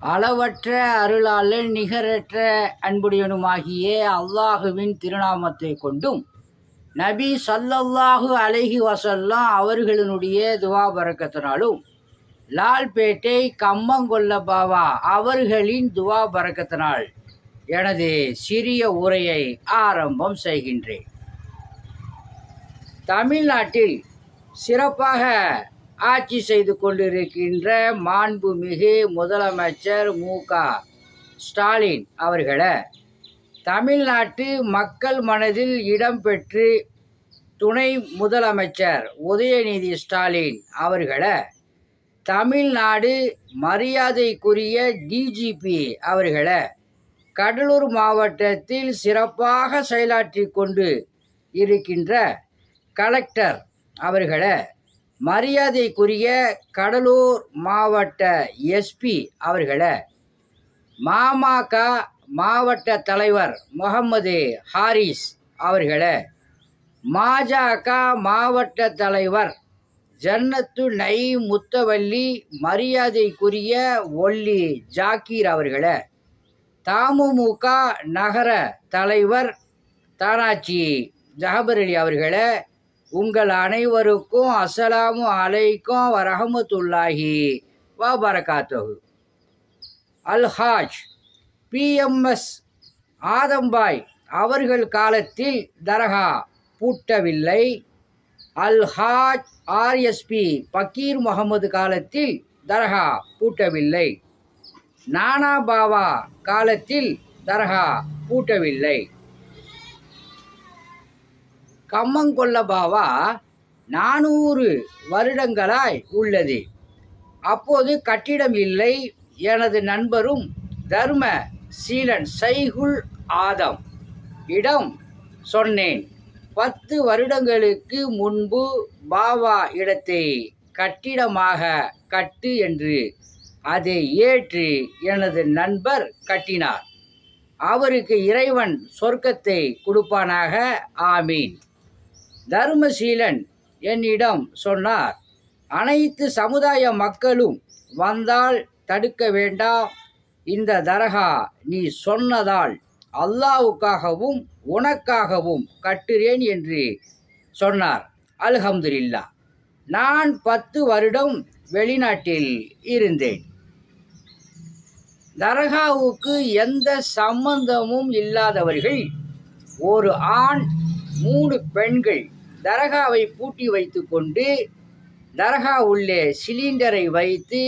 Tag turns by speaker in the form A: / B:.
A: அளவற்ற அருளாளன் நிகரற்ற அன்புடையனுமாகிய அல்லாஹுவின் திருநாமத்தை கொண்டும் நபி ஸல்லல்லாஹு அலைஹி வஸல்லம் அவர்களினுடைய துவா பரக்கத்தினாலும் லால்பேட்டை கம்மங்கொல்ல பாவா அவர்களின் துவா பரக்கத்தினால் எனது சிறிய உரையை ஆரம்பம் செய்கின்றேன். தமிழ்நாட்டில் சிறப்பாக ஆட்சி செய்து கொண்டிருக்கின்ற மாண்புமிகு முதலமைச்சர் மு.க. ஸ்டாலின் அவர்களை தமிழ்நாட்டு மக்கள் மனதில் இடம்பெற்று துணை முதலமைச்சர் உதயநிதி ஸ்டாலின் அவர்களை தமிழ்நாடு மரியாதைக்குரிய டிஜிபி அவர்களை கடலூர் மாவட்டத்தில் சிறப்பாக செயலாற்றி கொண்டு இருக்கின்ற கலெக்டர் அவர்களை மரியாதைக்குரிய கடலூர் மாவட்ட எஸ்பி அவர்களை மாமக மாவட்ட தலைவர் முகமது ஹாரிஸ் அவர்களை மாஜக மாவட்ட தலைவர் ஜன்னத்து நயீம் முத்தவல்லி மரியாதைக்குரிய ஒல்லி ஜாக்கீர் அவர்களை தமுமுக நகர தலைவர் தானாச்சி ஜஹபர் அலி அவர்களை உங்கள் அனைவருக்கும் அஸ்ஸலாமு அலைக்கும் வரஹமத்துல்லாஹி வபரகாத்துஹு. அல்ஹாஜ் பிஎம்எஸ் ஆதம்பாய் அவர்கள் காலத்தில் தர்கா பூட்டவில்லை. அல்ஹாஜ் ஆர்எஸ்பி பக்கீர் முகமது காலத்தில் தர்கா பூட்டவில்லை. நானா பாவா காலத்தில் தர்கா பூட்டவில்லை. கம்மங்கொல்ல பாவா 400 வருடங்களாய் உள்ளது. அப்போது கட்டிடம் இல்லை. எனது நண்பரும் தர்ம சீலன் சைகுல் ஆதம் இடம் சொன்னேன். 10 வருடங்களுக்கு முன்பு பாவா இடத்தை கட்டிடமாக கட்டு என்று அதை ஏற்று எனது நண்பர் கட்டினார். அவருக்கு இறைவன் சொர்க்கத்தை கொடுப்பானாக, ஆமீன். தர்மசீலன் என்னிடம் சொன்னார், அனைத்து சமுதாய மக்களும் வந்தால் தடுக்க வேண்டாம். இந்த தர்கா நீ சொன்னதால் அல்லாஹ்வுக்காகவும் உனக்காகவும் கட்டுறேன் என்று சொன்னார். அல்ஹம்துலில்லாஹ். நான் 10 வருடம் வெளிநாட்டில் இருந்தேன். தர்காவுக்கு எந்த சம்பந்தமும் இல்லாதவர்கள், ஒரு ஆண் 3 பெண்கள் தர்காவை பூட்டி வைத்து கொண்டு தர்கா உள்ளே சிலிண்டரை வைத்து